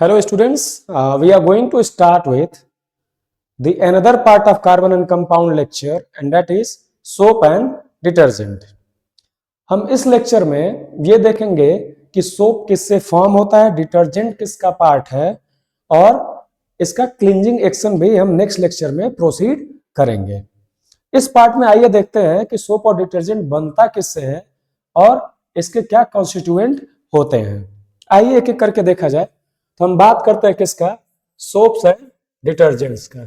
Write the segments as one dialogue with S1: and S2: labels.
S1: Hello students, we are going to start with the another part of carbon and compound lecture and that is soap and detergent. हम इस lecture में ये देखेंगे कि soap किससे form होता है, डिटर्जेंट किसका पार्ट है और इसका क्लींजिंग एक्शन भी हम नेक्स्ट लेक्चर में प्रोसीड करेंगे। इस पार्ट में आइए देखते हैं कि सोप और डिटर्जेंट बनता किससे है और इसके क्या कॉन्स्टिट्यूएंट होते हैं। आइए एक एक करके देखा जाए। तो हम बात करते हैं किसका, सोप्स एंड डिटर्जेंट्स का।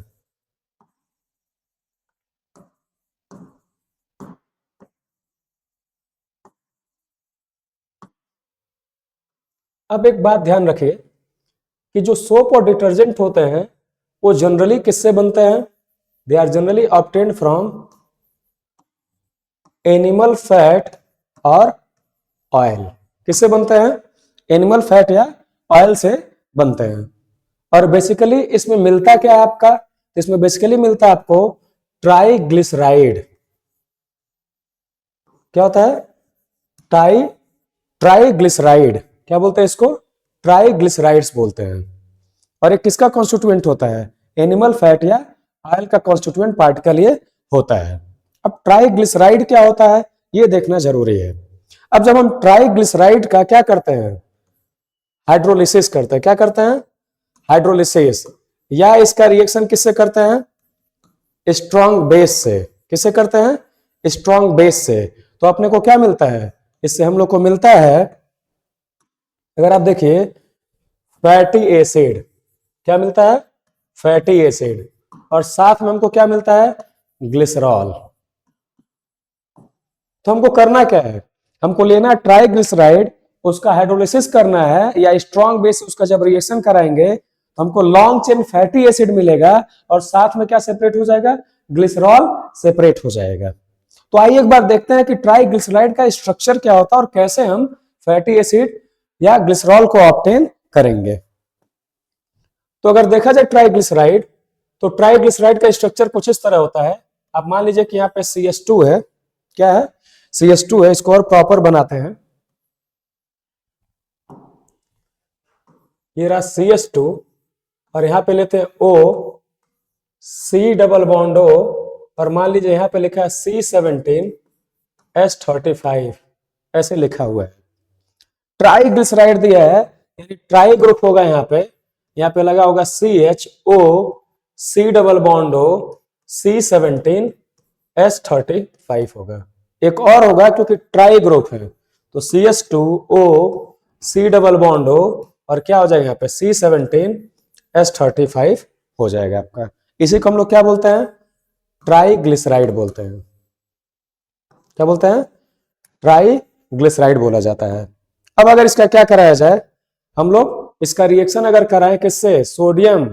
S1: अब एक बात ध्यान रखिए कि जो सोप और डिटर्जेंट होते हैं वो जनरली किससे बनते हैं? They are generally obtained from animal fat और ऑयल। किससे बनते हैं? एनिमल फैट या ऑयल से बनते हैं। और बेसिकली इसमें मिलता क्या है आपका? इसमें बेसिकली मिलता है आपको ट्राइग्लिसराइड। क्या होता है? ट्राइग्लिसराइड। क्या बोलते हैं इसको? ट्राइग्लिसराइड्स बोलते हैं। और ये किसका कॉन्स्टिट्यूएंट होता है? एनिमल फैट या ऑयल का कॉन्स्टिट्यूएंट पार्टिकल ये होता है। अब ट्राइग्लिसराइड क्या होता है ये देखना जरूरी है। अब जब हम ट्राइग्लिसराइड का क्या करते हैं? हाइड्रोलिसिस करते हैं। क्या करते हैं? हाइड्रोलिसिस। या इसका रिएक्शन किससे करते हैं? स्ट्रॉन्ग बेस से। किससे करते हैं? स्ट्रॉन्ग बेस से। तो अपने को क्या मिलता है? इससे हम लोग को मिलता है, अगर आप देखिए, फैटी एसिड। क्या मिलता है? Fatty acid. और साथ में हमको क्या मिलता है? ग्लिसरॉल। तो हमको करना क्या है? हमको लेना ट्राइग्लिसराइड, उसका हाइड्रोलिसिस करना है या स्ट्रॉन्ग बेस उसका जब रिएक्शन कराएंगे तो हमको लॉन्ग चेन फैटी एसिड मिलेगा और साथ में क्या सेपरेट हो जाएगा? ग्लिसरॉल सेपरेट हो जाएगा। तो आइए एक बार देखते हैं कि ट्राइग्लिसराइड का स्ट्रक्चर क्या होता है और कैसे हम फैटी एसिड या ग्लिसरॉल को ऑब्टेन करेंगे। तो अगर देखा जाए ट्राइग्लिसराइड, तो ट्राइग्लिसराइड का स्ट्रक्चर कुछ इस तरह होता है। आप मान लीजिए कि यहाँ पे CH2 है। क्या है? CH2 है। इसको और प्रॉपर बनाते हैं। ये रहा CH2 और यहाँ पे लेते हैं O, C double bond O और मान लीजिए यहाँ पे लिखा है C17H35, ऐसे लिखा हुआ है। ट्राइग्लिसराइड दिया है यानी ट्राई ग्रुप होगा। यहाँ पे लगा होगा CHO, C double bond O, C17H35 होगा। एक और होगा क्योंकि ट्राई ग्रुप है तो CH2O, C double bond O और क्या हो जाएगा यहाँ पे? C17H35 हो जाएगा आपका। इसी को हम लोग क्या बोलते हैं? ट्राइग्लिसराइड बोलते हैं। क्या बोलते हैं? ट्राइग्लिसराइड बोला जाता है। अब अगर इसका क्या कराया जाए, हम लोग इसका रिएक्शन अगर कराएं किससे? सोडियम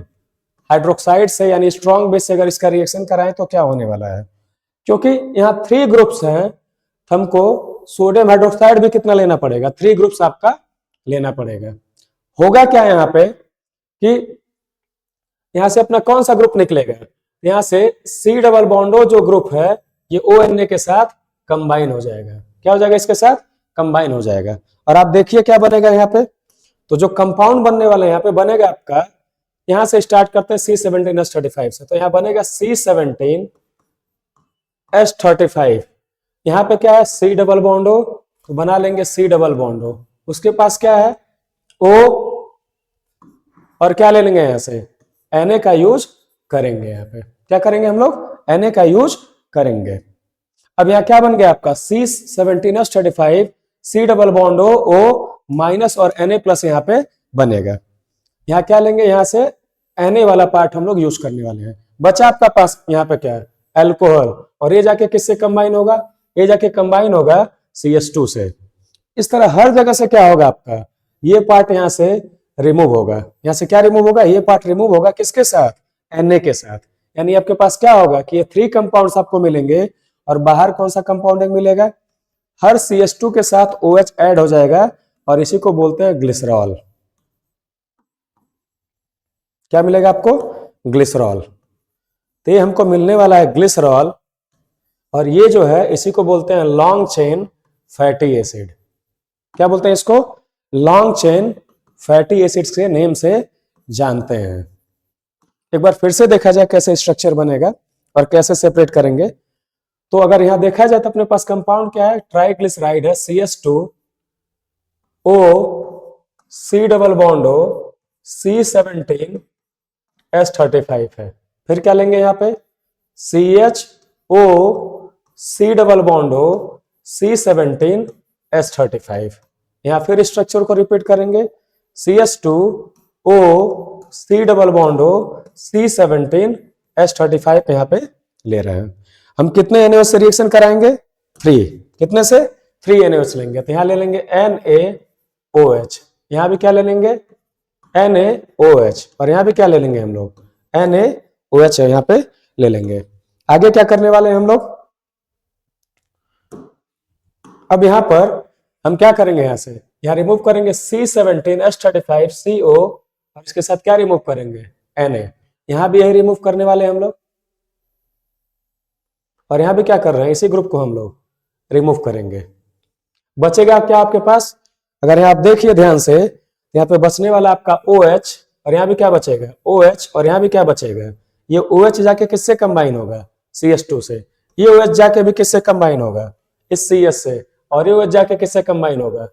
S1: हाइड्रोक्साइड से यानी स्ट्रॉन्ग बेस से अगर इसका रिएक्शन कराएं तो क्या होने वाला है? क्योंकि यहाँ 3 ग्रुप्स हैं, हमको सोडियम हाइड्रोक्साइड भी कितना लेना पड़ेगा? 3 ग्रुप्स आपका लेना पड़ेगा। होगा क्या यहाँ पे कि यहां से अपना कौन सा ग्रुप निकलेगा? यहां से C डबल बॉन्डो जो ग्रुप है ये ONA के साथ कंबाइन हो जाएगा। क्या हो जाएगा? इसके साथ कंबाइन हो जाएगा। और आप देखिए क्या बनेगा यहाँ पे। तो जो कंपाउंड बनने वाला यहाँ पे बनेगा आपका, यहां से स्टार्ट करते हैं C17H35 से, तो यहाँ बनेगा C17H35। यहाँ पे क्या है? C डबल बॉन्डो, तो बना लेंगे C डबल बॉन्डो। उसके पास क्या है? O और क्या ले लेंगे? यहाँ से Na का यूज करेंगे। यहाँ पे क्या करेंगे हम लोग? Na का यूज करेंगे। अब यहाँ क्या बन गया आपका? C17H35, C double bond O minus और Na प्लस यहाँ पे बनेगा। यहाँ क्या लेंगे? यहाँ से Na वाला पार्ट हम लोग यूज करने वाले हैं। बचा आपका पास यहाँ पे क्या है? अल्कोहल। और ये जाके किससे कंबाइन होगा? ये जाके कंबाइन होगा CH2 से। इस तरह हर जगह से क्या होगा आपका? ये पार्ट यहाँ से रिमूव होगा। यहाँ से क्या रिमूव होगा? ये पार्ट रिमूव होगा। किसके साथ? Na के साथ। यानी आपके पास क्या होगा कि ये 3 कंपाउंड्स आपको मिलेंगे और बाहर कौन सा कंपाउंडिंग मिलेगा? हर CH2 के साथ OH ऐड हो जाएगा और इसी को बोलते हैं ग्लिसरॉल। क्या मिलेगा आपको? ग्लिसरॉल। तो ये हमको मिलने वाला है ग्लिसरॉल और ये जो है इसी को बोलते हैं लॉन्ग चेन फैटी एसिड। क्या बोलते हैं इसको? लॉन्ग चेन फैटी एसिड्स के नेम से जानते हैं। एक बार फिर से देखा जाए कैसे स्ट्रक्चर बनेगा और कैसे सेपरेट करेंगे। तो अगर यहां देखा जाए तो अपने पास कंपाउंड क्या है, ट्राइग्लिसराइड है CH2O C double bond O C17H35 है। फिर क्या लेंगे यहाँ पे CHO C double bond O C17H35। यहां फिर स्ट्रक्चर को रिपीट करेंगे CH2O C double bond O C17H35 यहाँ पे ले रहे हैं। हम कितने NaOH से रिएक्शन कराएंगे, 3। कितने से, 3 NaOH लेंगे। तो यहां ले लेंगे NaOH, यहां भी क्या ले लेंगे NaOH, और यहां भी क्या ले लेंगे हम लोग NaOH है, यहां पे ले लेंगे। आगे क्या करने वाले हैं हम लोग, अब यहां पर हम क्या करेंगे, यहां से यहां रिमूव करेंगे C17H35CO और इसके साथ क्या रिमूव करेंगे Na। यहां भी यही रिमूव करने वाले हैं हम लोग, और यहां भी क्या कर रहे हैं, इसी ग्रुप को हम लोग रिमूव करेंगे। बचेगा क्या आपके पास, अगर यहां आप देखिए ध्यान से, यहां पे बचने वाला आपका OH, और यहां भी क्या बचेगा OH, और यहां भी क्या बचेगा, ये OH जाके किससे कंबाइन होगा, CH2 से। ये OH जाके भी किससे कंबाइन होगा, इस CS से, और ये OH जाके किससे कंबाइन होगा,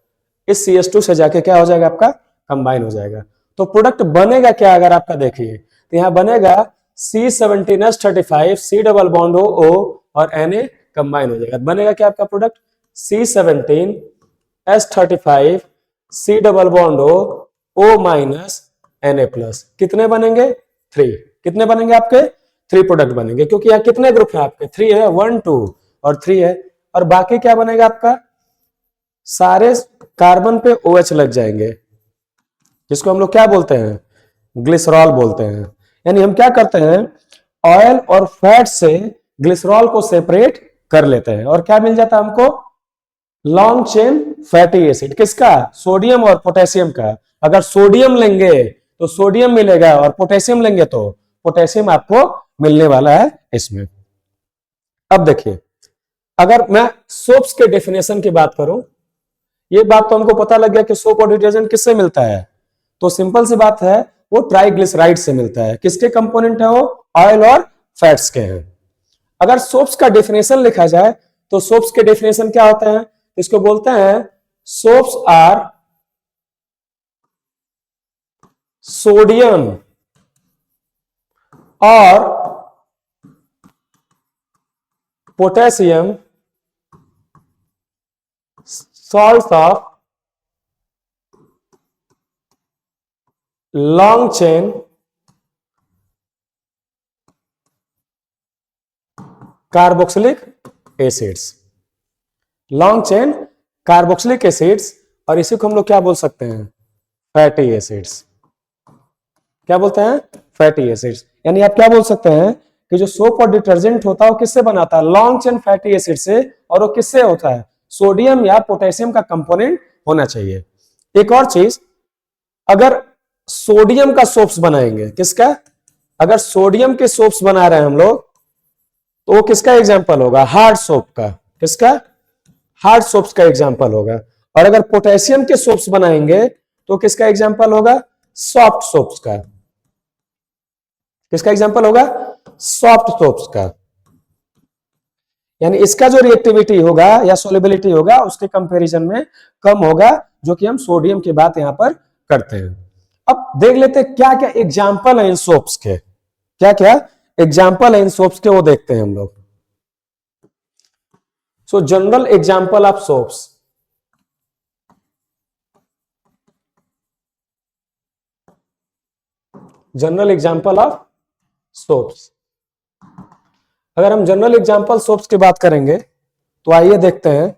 S1: इस CH2 से जाके क्या हो जाएगा, आपका कंबाइन हो जाएगा। तो प्रोडक्ट बनेगा क्या, अगर आपका देखिए तो यहां बनेगा C17H35 C double bond O और Na कंबाइन हो जाएगा। बनेगा क्या आपका product C17H35 C double bond O minus Na plus. कितने बनेंगे, 3। कितने बनेंगे आपके, 3 प्रोडक्ट बनेंगे, क्योंकि यहाँ कितने ग्रुप है आपके, 3 है, 1 2 और 3 है। और बाकी क्या बनेगा आपका, सारे कार्बन पे OH लग जाएंगे, जिसको हम लोग क्या बोलते हैं, ग्लिसरॉल बोलते हैं। यानी हम क्या करते हैं, ऑयल और फैट से ग्लिसरॉल को सेपरेट कर लेते हैं, और क्या मिल जाता है हमको, लॉन्ग चेन फैटी एसिड। किसका, सोडियम और पोटेशियम का। अगर सोडियम लेंगे तो सोडियम मिलेगा, और पोटेशियम लेंगे तो पोटेशियम आपको मिलने वाला है इसमें। अब देखिए, अगर मैं सोप्स के डेफिनेशन की बात करूं, ये बात तो हमको पता लग गया कि सोप और डिटर्जेंट किससे मिलता है, तो सिंपल सी बात है, वो ट्राइग्लिसराइड से मिलता है। किसके कंपोनेंट है वो, ऑयल और फैट्स के हैं। अगर सोप्स का डेफिनेशन लिखा जाए तो सोप्स के डेफिनेशन क्या होते हैं, इसको बोलते हैं सोप्स आर सोडियम और potassium salts of long chain carboxylic acids, long chain carboxylic acids, और इसी को हम लोग क्या बोल सकते हैं, फैटी एसिड्स। क्या बोलते हैं, फैटी एसिड्स। यानी आप क्या बोल सकते हैं कि जो सोप और डिटर्जेंट होता है वो किससे बनाता है, लॉन्ग चेन फैटी एसिड से, और वो किससे होता है, सोडियम या पोटेशियम का कंपोनेंट होना चाहिए। एक और चीज, अगर सोडियम का सोप्स बनाएंगे, किसका, अगर सोडियम के सोप्स बना रहे हैं हम लोग, तो वो किसका एग्जाम्पल होगा, हार्ड सोप का। किसका, हार्ड सोप्स का एग्जाम्पल होगा। और अगर पोटेशियम के सोप्स बनाएंगे तो किसका एग्जाम्पल होगा, सॉफ्ट सोप्स का। किसका एग्जाम्पल होगा, सॉफ्ट सोप्स का। यानी इसका जो रिएक्टिविटी होगा या सोलिबिलिटी होगा उसके कंपैरिजन में कम होगा, जो कि हम सोडियम की बात यहां पर करते हैं। अब देख लेते हैं क्या क्या एग्जाम्पल है इन सोप्स के, क्या क्या एग्जाम्पल है इन सोप्स के, वो देखते हैं हम लोग। सो general example of soaps, general example of soaps. अगर हम जनरल एग्जाम्पल सोप्स की बात करेंगे तो आइए देखते हैं।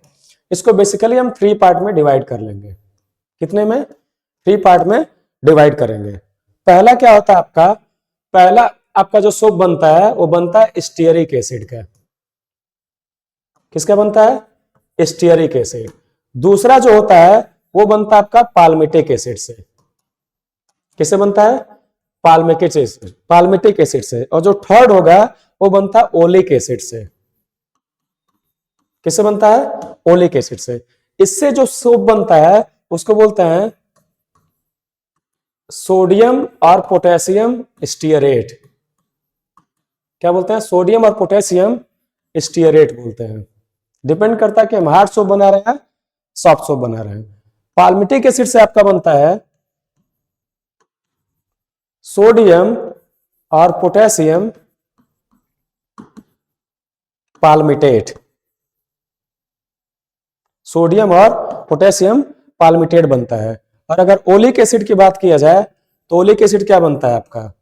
S1: इसको बेसिकली हम 3 पार्ट में डिवाइड कर लेंगे। कितने में, 3 पार्ट में डिवाइड करेंगे। पहला क्या होता है आपका, पहला आपका जो सोप बनता है वो बनता है स्टीयरिक एसिड का। किसका बनता है, स्टीयरिक एसिड। दूसरा जो होता है वो बनता है आपका पाल्मिटिक एसिड से। किससे बनता है, पाल्मिटिक एसिड, पाल्मिटिक एसिड से। और जो थर्ड होगा वो बनता है ओलिक एसिड से। किससे बनता है, ओलिक एसिड से। इससे जो सोप बनता है उसको बोलते हैं सोडियम और पोटेशियम स्टीयरेट, क्या बोलते हैं, सोडियम और पोटेशियम स्टीयरेट बोलते हैं। डिपेंड करता है कि हम हार्ड सोप बना रहे हैं सॉफ्ट सोप बना रहे हैं। पाल्मिटिक एसिड से आपका बनता है सोडियम और पोटेशियम पाल्मिटेट, सोडियम और पोटेशियम पाल्मिटेट बनता है। और अगर ओलिक एसिड की बात किया जाए तो ओलिक एसिड क्या बनता है आपका,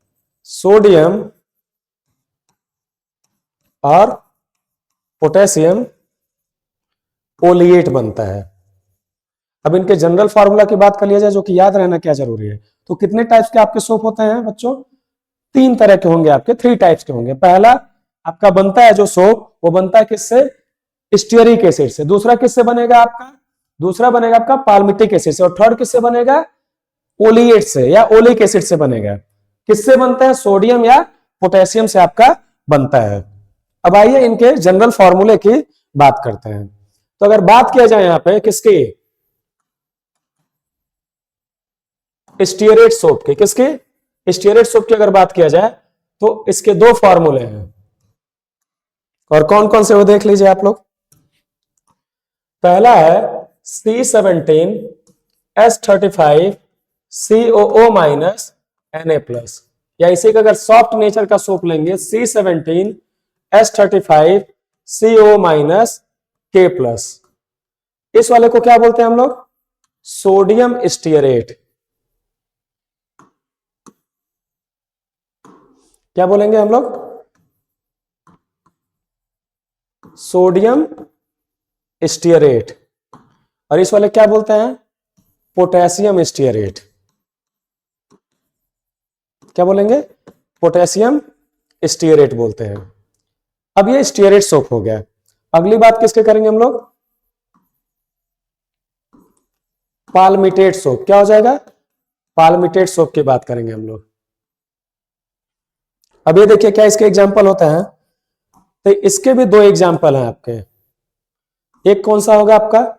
S1: सोडियम और पोटेशियम ओलिएट बनता है। अब इनके जनरल फार्मूला की बात कर लिया जाए, जो कि याद रहना क्या जरूरी है, तो कितने टाइप्स के आपके सोप होते हैं बच्चों, 3 तरह के होंगे आपके, 3 टाइप्स के होंगे। पहला आपका बनता है जो सोप, वो बनता है किससे, स्टीयरिक एसिड से। दूसरा किससे बनेगा आपका, दूसरा बनेगा आपका पाल्मिटिक एसिड से। और थर्ड किससे बनेगा, ओलिएट से या ओलिक एसिड से बनेगा। किससे बनता है, सोडियम या पोटेशियम से आपका बनता है। अब आइए इनके जनरल फॉर्मूले की बात करते हैं। तो अगर बात किया जाए यहां पे किसकी, स्टीयरेट सोप की, किसकी, स्टीयरेट सोप की अगर बात किया जाए तो इसके 2 फॉर्मूले हैं। और कौन कौन से वो देख लीजिए आप लोग। पहला है C17H35 COO minus Na plus, या इसी का अगर सॉफ्ट नेचर का सोप लेंगे C17H35 CO minus K plus. इस वाले को क्या बोलते हैं हम लोग, सोडियम स्टीयरेट। क्या बोलेंगे हम लोग, सोडियम स्टीयरेट। और इस वाले क्या बोलते हैं, पोटेशियम स्टीयरेट। क्या बोलेंगे, पोटेशियम स्टीयरेट बोलते हैं। अब ये स्टीयरेट सोप हो गया। अगली बात किसके करेंगे हम लोग, पाल्मिटेट सोप। क्या हो जाएगा, पाल्मिटेट सोप की बात करेंगे हम लोग। अब ये देखिए क्या इसके एग्जाम्पल होता है, तो इसके भी 2 एग्जाम्पल हैं आपके। एक कौन सा होगा आपका,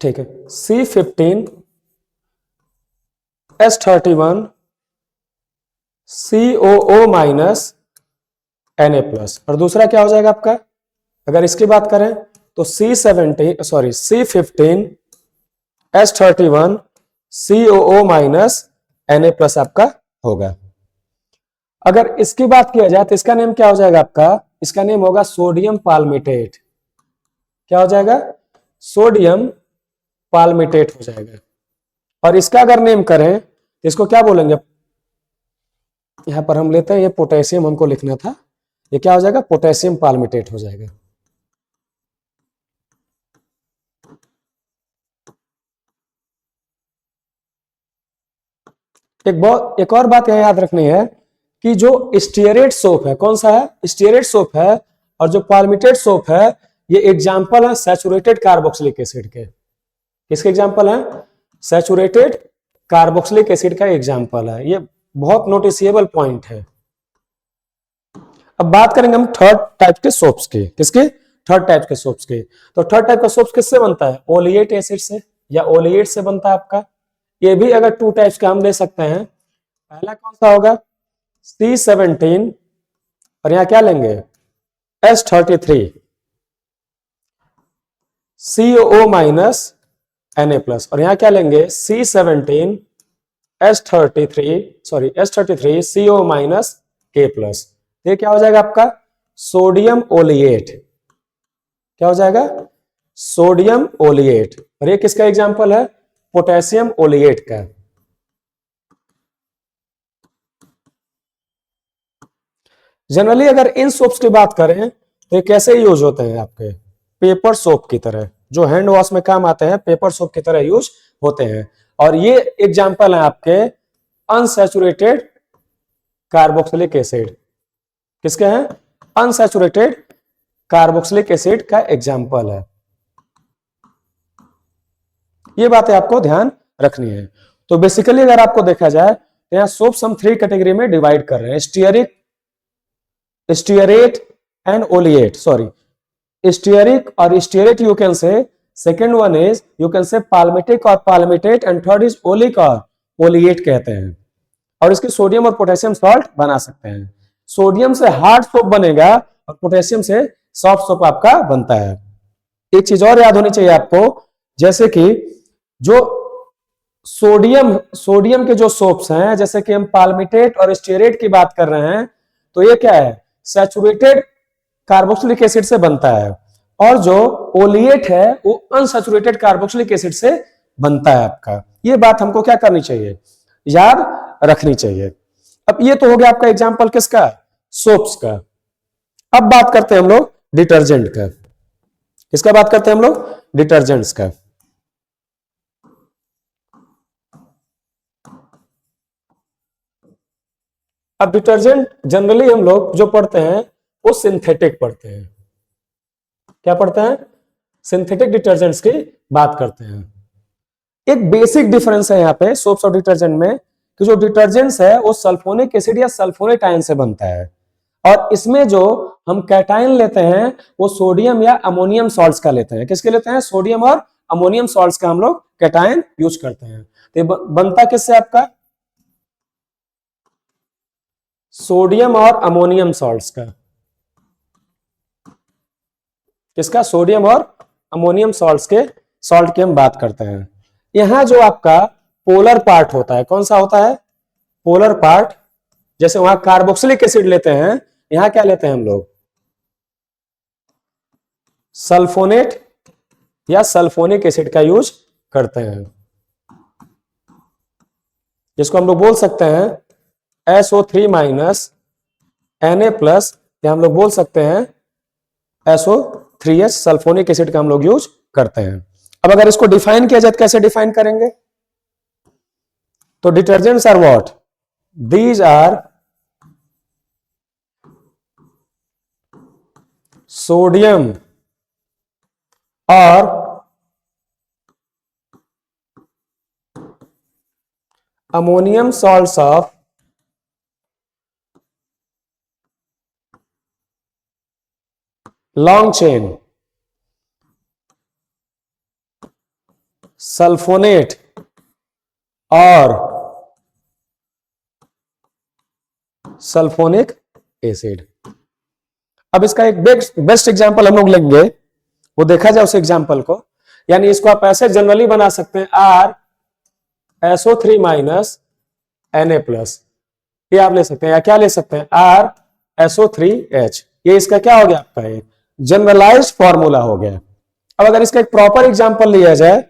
S1: ठीक है, C15H31 COO minus Na plus. और दूसरा क्या हो जाएगा आपका, अगर इसकी बात करें तो C15H31 COO minus Na plus आपका होगा। अगर इसकी बात किया जाए तो इसका नेम क्या हो जाएगा आपका, इसका नेम होगा सोडियम पाल्मिटेट। क्या हो जाएगा, सोडियम पाल्मिटेट हो जाएगा। और इसका अगर नेम करें तो इसको क्या बोलेंगे, यहां पर हम लेते हैं, ये पोटेशियम हमको लिखना था, ये क्या हो जाएगा, पोटेशियम पाल्मिटेट हो जाएगा। एक और बात यहां याद रखनी है कि जो स्टीयरेट सोप है, कौन सा है, स्टीयरेट सोप है, और जो पाल्मिटेट सोप है, ये एग्जाम्पल है सैचुरेटेड कार्बोक्सिलिक एसिड के। किसके एग्जाम्पल है, सैचुरेटेड कार्बोक्सिलिक एसिड का एग्जाम्पल है। ये बहुत नोटिसिएबल पॉइंट है। अब बात करेंगे हम थर्ड टाइप के सोप्स की, किसके, थर्ड टाइप के सोप्स की। तो थर्ड टाइप का सोप्स किससे बनता है, ओलिएट एसिड से या ओलिएट से बनता है आपका। ये भी अगर 2 टाइप्स का हम ले सकते हैं। पहला कौन सा होगा, C17, और यहां क्या लेंगे, H33 COO minus Na plus. और यहां क्या लेंगे, H33 CO minus K plus. ये क्या हो जाएगा आपका, सोडियम ओलिएट। क्या हो जाएगा, सोडियम ओलिएट। और ये किसका एग्जाम्पल है, पोटेशियम ओलिएट का। जनरली अगर इन सोप्स की बात करें तो ये कैसे यूज होते हैं आपके, पेपर सोप की तरह, जो हैंड वॉश में काम आते हैं, पेपर सोप की तरह यूज होते हैं। और ये एग्जाम्पल है आपके अनसैचुरेटेड कार्बोक्सिलिक एसिड। किसके हैं, अनसैचुरेटेड कार्बोक्सिलिक एसिड का एग्जाम्पल है। ये बातें आपको ध्यान रखनी है। तो बेसिकली अगर आपको देखा जाए तो यहां सोप्स हम 3 कैटेगरी में डिवाइड कर रहे हैं, stearate and oleate, sorry, stearic और stearate you can say second one is you can say palmitic और palmitate, and third is oleic और ओलिएट कहते हैं। और इसके सोडियम और पोटेशियम सॉल्ट बना सकते हैं। सोडियम से हार्ड सोप बनेगा और पोटेशियम से सॉफ्ट सोप आपका बनता है। एक चीज और याद होनी चाहिए आपको, जैसे कि जो सोडियम के जो सोप्स हैं, जैसे कि हम पाल्मिटेट और स्टीरेट की बात कर रहे हैं, तो ये क्या है, सैचुरेटेड कार्बोक्सिलिक एसिड से बनता है, और जो ओलिएट है वो अनसैचुरेटेड कार्बोक्सिलिक एसिड से बनता है आपका। ये बात हमको क्या करनी चाहिए, याद रखनी चाहिए। अब ये तो हो गया आपका एग्जांपल किसका, सोप्स का। अब बात करते हैं हम लोग डिटर्जेंट का। किसका बात करते हैं हम लोग, डिटर्जेंट्स का। अब डिटर्जेंट जनरली हम लोग जो पढ़ते हैं वो सिंथेटिक पढ़ते हैं। क्या पढ़ते हैं, सिंथेटिक डिटर्जेंट्स की बात करते हैं। एक बेसिक डिफरेंस है यहाँ पे सोप्स और डिटर्जेंट में, कि जो डिटर्जेंट्स है वो सल्फोनिक एसिड या सल्फोनेट आयन से बनता है, और इसमें जो हम कैटायन लेते हैं वो सोडियम या अमोनियम सॉल्ट्स का लेते हैं। किसके लेते हैं, सोडियम और अमोनियम सॉल्ट्स का हम लोग कैटायन यूज करते हैं। तो बनता किससे आपका, सोडियम और अमोनियम सॉल्ट्स का। किसका, सोडियम और अमोनियम सॉल्ट की हम बात करते हैं। यहां जो आपका पोलर पार्ट होता है, कौन सा होता है, पोलर पार्ट। जैसे वहां कार्बोक्सिलिक एसिड लेते हैं, यहां क्या लेते हैं हम लोग, सल्फोनेट या सल्फोनिक एसिड का यूज करते हैं, जिसको हम लोग बोल सकते हैं SO3 माइनस Na+, या हम लोग बोल सकते हैं SO3H, सल्फोनिक एसिड का हम लोग यूज करते हैं। अब अगर इसको डिफाइन किया जाए तो कैसे डिफाइन करेंगे, तो detergents are what, these are sodium और ammonium salts of long chain sulphonate और सल्फोनिक एसिड। अब इसका एक बेस्ट एग्जांपल हम लोग लेंगे, वो देखा जाए उस एग्जांपल को। यानी इसको आप ऐसे जनरली बना सकते हैं, RSO3 माइनस Na+, ये आप ले सकते हैं, या क्या ले सकते हैं, RSO3H। ये इसका क्या हो गया आपका, एक जनरलाइज्ड फॉर्मूला हो गया। अब अगर इसका एक प्रॉपर एग्जांपल लिया जाए,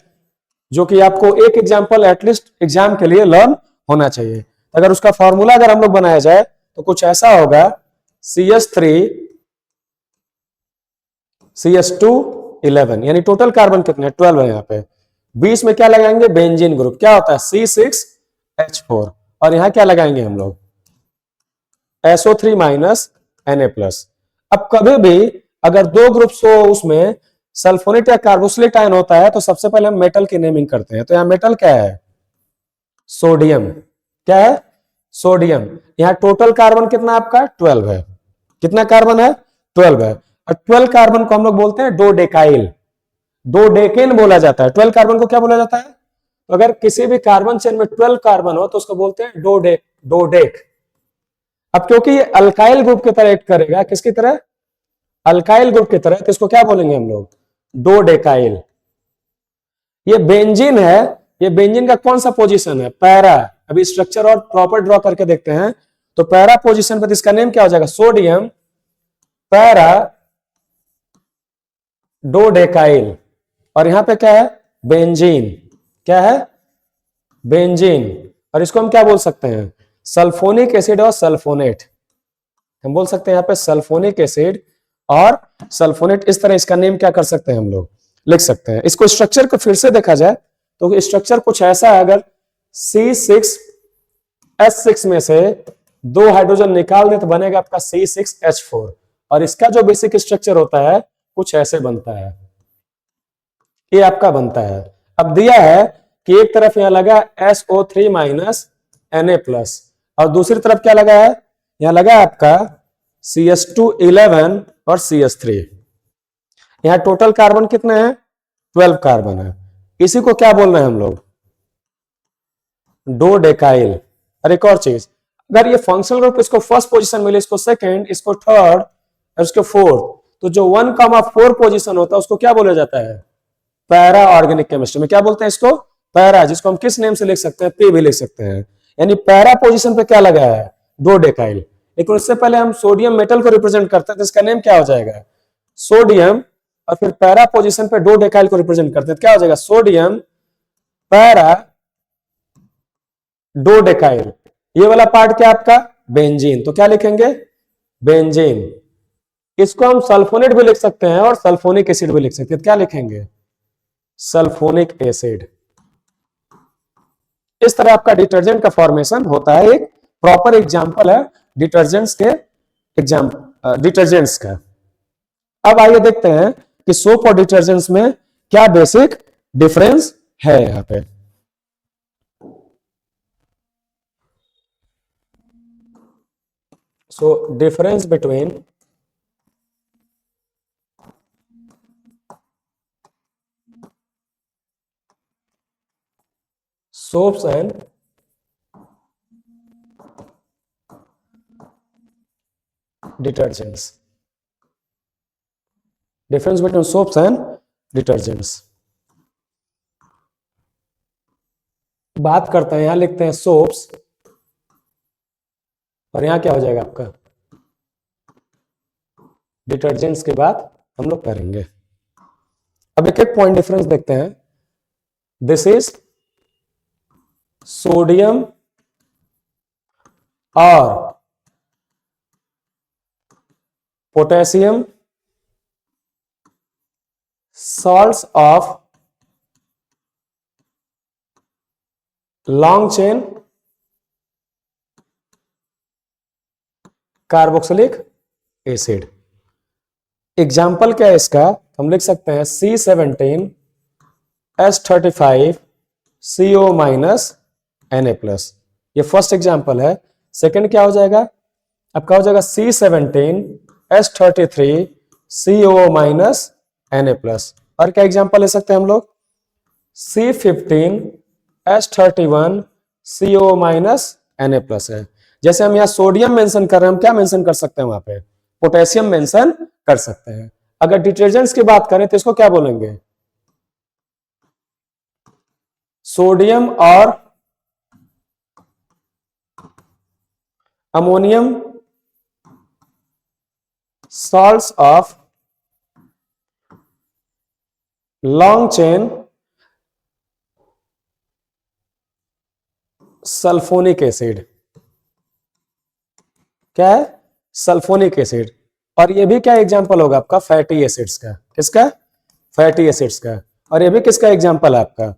S1: जो कि आपको एक एग्जांपल एटलीस्ट एग्जाम के लिए लर्न होना चाहिए, अगर उसका फॉर्मूला अगर हम लोग बनाया जाए तो कुछ ऐसा होगा, CH3CH2 11, यानी टोटल कार्बन कितने 12 है यहाँ पे। 20 में क्या लगाएंगे, बेंजीन ग्रुप, क्या होता है C6H4, और यहां क्या लगाएंगे हम लोग, SO3 माइनस Na+। अब कभी भी अगर दो ग्रुप्स हो उसमें सल्फोनेट या कार्बोक्सिलेट आयन होता है, तो सबसे पहले हम मेटल की नेमिंग करते हैं। तो यहां मेटल क्या है, सोडियम। क्या है, सोडियम। यहां टोटल कार्बन कितना आपका 12 है। कितना कार्बन है, 12 है। और 12 कार्बन को हम लोग बोलते हैं डोडेकाइल, डोडेकेन बोला जाता है। 12 कार्बन को क्या बोला जाता है, तो अगर किसी भी कार्बन चेन में 12 कार्बन हो तो उसको बोलते हैं डोडेक। अब क्योंकि ये अल्काइल ग्रुप की तरह एक्ट करेगा, किसकी तरह, अल्काइल ग्रुप की तरह, तो इसको क्या बोलेंगे हम लोग, डोडेकाइल। ये बेंजीन है, ये बेंजीन का कौन सा पोजीशन है, पैरा। अभी स्ट्रक्चर और प्रॉपर ड्रॉ करके देखते हैं, तो पैरा पोजीशन पर इसका नेम क्या हो जाएगा, सोडियम पैरा डोडेकाइल। और यहां पे क्या है, बेंजीन। क्या है, बेंजीन। और इसको हम क्या बोल सकते हैं, सल्फोनिक एसिड और सल्फोनेट। हम बोल सकते हैं यहां पे सल्फोनिक एसिड और सल्फोनेट। इस तरह इसका नेम क्या कर सकते हैं हम लोग, लिख सकते हैं। इसको स्ट्रक्चर को फिर से देखा जाए तो स्ट्रक्चर कुछ ऐसा है, अगर C6H6 में से 2 हाइड्रोजन निकाल दे तो बनेगा आपका C6H4, और इसका जो बेसिक स्ट्रक्चर होता है कुछ ऐसे बनता है, ये आपका बनता है। अब दिया है कि एक तरफ यहां लगा SO3 माइनस Na+, और दूसरी तरफ क्या लगा है, यहां लगा है आपका CH2 11 और CH3। यहां टोटल कार्बन कितने हैं 12 कार्बन है। इसी को क्या बोल रहे हैं हम लोग, डोडेकाइल। और एक और चीज, अगर ये फंक्शनल ग्रुप इसको फर्स्ट पोजीशन मिले, इसको सेकंड, इसको थर्ड और इसको फोर्थ, तो जो 1,4 पोजीशन होता है उसको क्या बोला जाता है, पैरा ऑर्गेनिक केमिस्ट्री में क्या बोलते हैं इसको, पैरा, जिसको हम किस नेम से लिख सकते हैं, पी भी लिख सकते हैं। यानी पैरा पोजीशन पे क्या लगा है, डोडेकाइल। लेकिन उससे पहले हम सोडियम मेटल को रिप्रेजेंट करते हैं, तो इसका नेम क्या हो जाएगा, सोडियम, और फिर पैरा पोजीशन पे डोडेकाइल को रिप्रेजेंट करते हैं, तो क्या हो जाएगा, सोडियम पैरा डोडेकाइल। ये वाला पार्ट क्या आपका, बेंजीन, तो क्या लिखेंगे, बेंजीन। इसको हम सल्फोनेट भी लिख सकते हैं और सल्फोनिक एसिड भी लिख सकते हैं, तो क्या लिखेंगे, सल्फोनिक एसिड। इस तरह आपका डिटर्जेंट का फॉर्मेशन होता है। एक प्रॉपर एग्जांपल है डिटर्जेंट्स के, डिटर्जेंट्स का। अब आइए देखते हैं कि सोप और डिटर्जेंट्स में क्या बेसिक डिफरेंस है यहां पे। So difference between soaps and detergents. Difference between soaps and detergents. बात करते हैं, यहां लिखते हैं सोप्स और यहां क्या हो जाएगा आपका, डिटर्जेंट्स के बाद हम लोग करेंगे। अब एक एक पॉइंट डिफरेंस देखते हैं। दिस इज सोडियम और potassium salts of long chain carboxylic acid. Example क्या है इसका, हम लिख सकते हैं C17H35CO माइनस Na+। ये फर्स्ट एग्जाम्पल है। सेकंड क्या हो जाएगा आपका, हो जाएगा C17H33CO माइनस Na+। और क्या एग्जाम्पल ले सकते हैं हम लोग, C15H31CO माइनस Na+ है। जैसे हम यहाँ सोडियम मेंशन कर रहे हैं, हम क्या मेंशन कर सकते हैं वहां पे, पोटेशियम मेंशन कर सकते हैं। अगर डिटर्जेंट्स की बात करें तो इसको क्या बोलेंगे, सोडियम और ammonium salts of long chain sulphonic acid. क्या है, सल्फोनिक एसिड। और ये भी क्या एग्जांपल होगा आपका, फैटी एसिड्स का। किसका, फैटी एसिड्स का। और ये भी किसका एग्जांपल है आपका,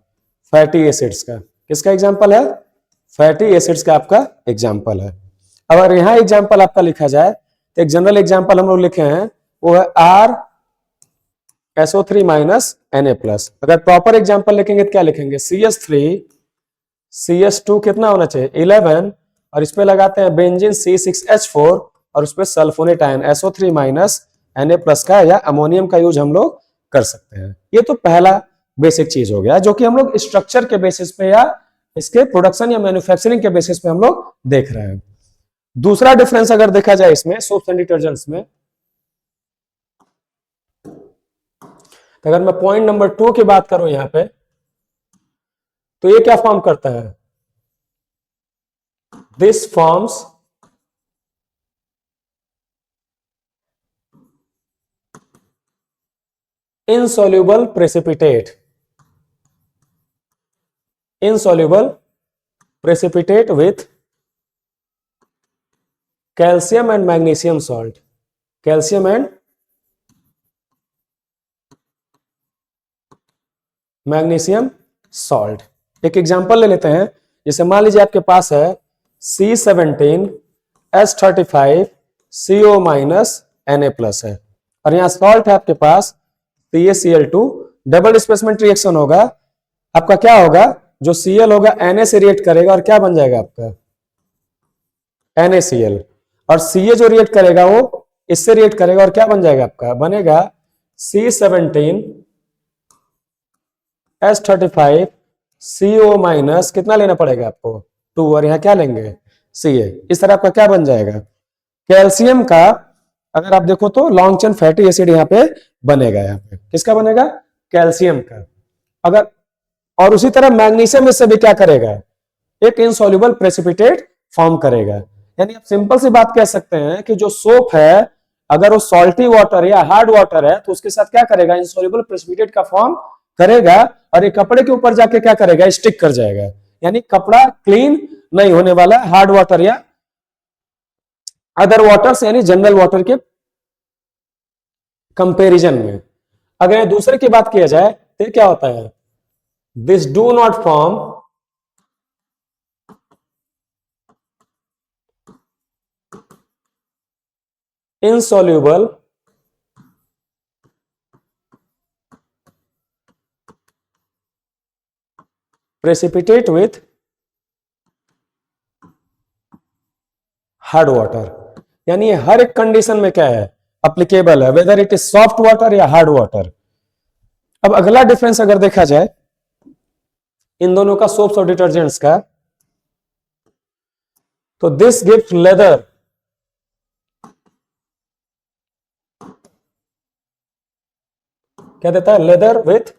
S1: फैटी एसिड्स का। किसका एग्जांपल है, फैटी एसिड्स का आपका एग्जांपल है। अगर यहां एग्जांपल आपका लिखा जाए तो एक जनरल एग्जांपल हम लोग लिखे हैं, वो है RSO3 माइनस Na+। अगर प्रॉपर एग्जांपल लिखेंगे तो क्या लिखेंगे, CH3CH2 कितना होना चाहिए, 11, और इस पे लगाते हैं बेंजीन C6H4 और उस पे sulfonate ion SO3 minus Na+ का या अमोनियम का यूज हम लोग कर सकते हैं। ये तो पहला बेसिक चीज हो गया जो कि हम लोग स्ट्रक्चर के बेसिस पे या इसके प्रोडक्शन या मैन्युफैक्चरिंग के बेसिस पे हम लोग देख रहे हैं। दूसरा डिफरेंस अगर देखा जाए इसमें सोप्स एंड डिटर्जेंट्स में, तो अगर मैं पॉइंट नंबर 2 की बात करूं यहां पे, तो ये क्या फॉर्म करता है, this forms insoluble precipitate, insoluble precipitate with calcium and magnesium salt, calcium and magnesium salt. एक एग्जांपल ले लेते हैं, जैसे मान लीजिए आपके पास है C17H35CO माइनस Na+ है और यहां सॉल्ट है आपके पास CaCl2, डबल डिस्प्लेसमेंट रिएक्शन होगा आपका, क्या होगा, जो Cl होगा Na से रिएक्ट करेगा और क्या बन जाएगा आपका NaCl, और Ca जो रिएक्ट करेगा वो इससे रिएक्ट करेगा और क्या बन जाएगा आपका, बनेगा C17 H35 CO माइनस कितना लेना पड़ेगा आपको 2 और यहाँ क्या लेंगे Ca। इस तरह आपका क्या बन जाएगा कैल्शियम का। अगर आप देखो तो लॉन्ग चेन फैटी एसिड यहाँ पे बनेगा। यहाँ पे किसका बनेगा कैल्शियम का। अगर और उसी तरह मैग्नीशियम इससे भी क्या करेगा एक इनसॉल्युबल प्रेसिपिटेट फॉर्म करेगा। यानी आप सिंपल सी बात कह सकते हैं कि जो सोप है अगर वो सॉल्टी वाटर या हार्ड वाटर है तो उसके साथ क्या करेगा इनसॉल्युबल प्रेसिपिटेट का फॉर्म करेगा और ये कपड़े के ऊपर जाके क्या करेगा स्टिक कर जाएगा। यानी कपड़ा क्लीन नहीं होने वाला हार्ड वाटर या अदर वाटर्स यानी जनरल वाटर के कंपैरिजन में। अगर दूसरे की बात किया जाए तो क्या होता है this do not form insoluble precipitate with hard water. यानी ये हर एक कंडीशन में क्या है अप्लीकेबल है whether it is soft water या हार्ड वाटर। अब अगला डिफरेंस अगर देखा जाए इन दोनों का सोप्स और डिटर्जेंट्स का तो दिस गिव्स लेदर क्या देता है लेदर विथ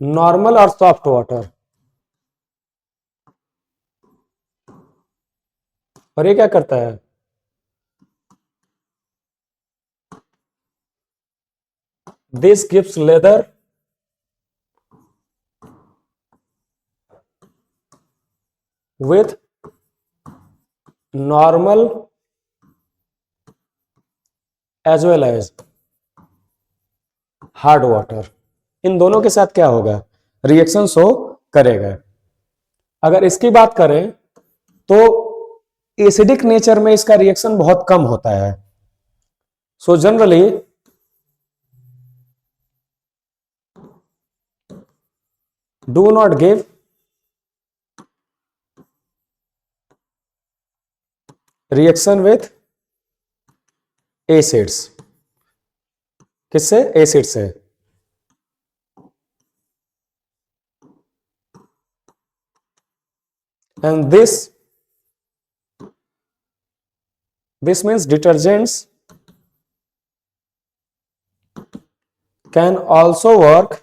S1: नॉर्मल और सॉफ्ट वाटर। और ये क्या करता है this gives lather with normal as well as hard water. इन दोनों के साथ क्या होगा रिएक्शन शो करेगा। अगर इसकी बात करें तो एसिडिक नेचर में इसका रिएक्शन बहुत कम होता है। So generally do not give reaction with acids. किससे एसिड से। and this means detergents can also work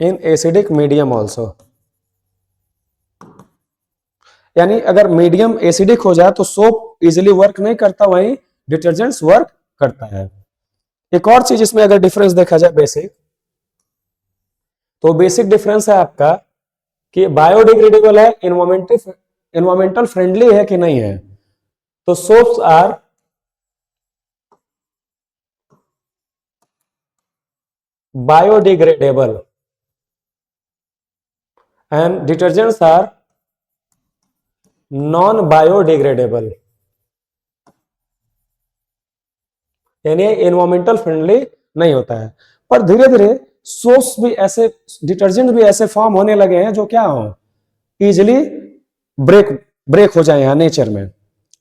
S1: in acidic medium also। यानी अगर मीडियम एसिडिक हो जाए तो सोप इजीली वर्क नहीं करता वहीं डिटर्जेंट्स वर्क करता है। एक और चीज इसमें अगर डिफरेंस देखा जाए बेसिक तो बेसिक डिफरेंस है आपका कि बायोडिग्रेडेबल है इन्वायरमेंटल फ्रेंडली है कि नहीं है। तो soaps are biodegradable and detergents are non biodegradable. यानी एनवायरमेंटल फ्रेंडली नहीं होता है। पर धीरे धीरे सोप्स भी ऐसे डिटर्जेंट भी ऐसे फॉर्म होने लगे हैं जो क्या हो इजिली ब्रेक हो जाए यहाँ नेचर में।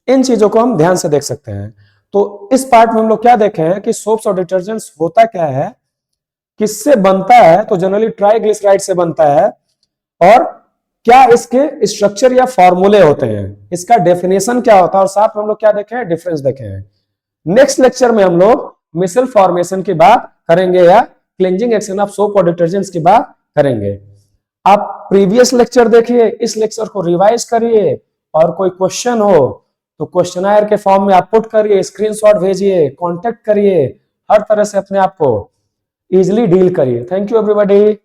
S1: इन चीजों को हम ध्यान से देख सकते हैं। तो इस पार्ट में हम लोग क्या देखे हैं कि सोप्स और डिटर्जेंट्स होता क्या है किससे बनता है तो जनरली ट्राइग्लिसराइड से बनता है। और क्या इसके स्ट्रक्चर या फॉर्मूले होते हैं इसका डेफिनेशन क्या होता है और साथ में हम लोग क्या देखे हैं डिफरेंस देखे हैं। नेक्स्ट लेक्चर में हम लोग मिसल फॉर्मेशन की बात करेंगे या क्लेंजिंग एक्शन ऑफ सोप और डिटर्जेंट्स की बात करेंगे। आप प्रीवियस लेक्चर देखिए इस लेक्चर को रिवाइज करिए और कोई क्वेश्चन हो तो क्वेश्चनायर के फॉर्म में आप पुट करिए स्क्रीनशॉट भेजिए कांटेक्ट करिए हर तरह से अपने आप को इजिली डील करिए। Thank you everybody.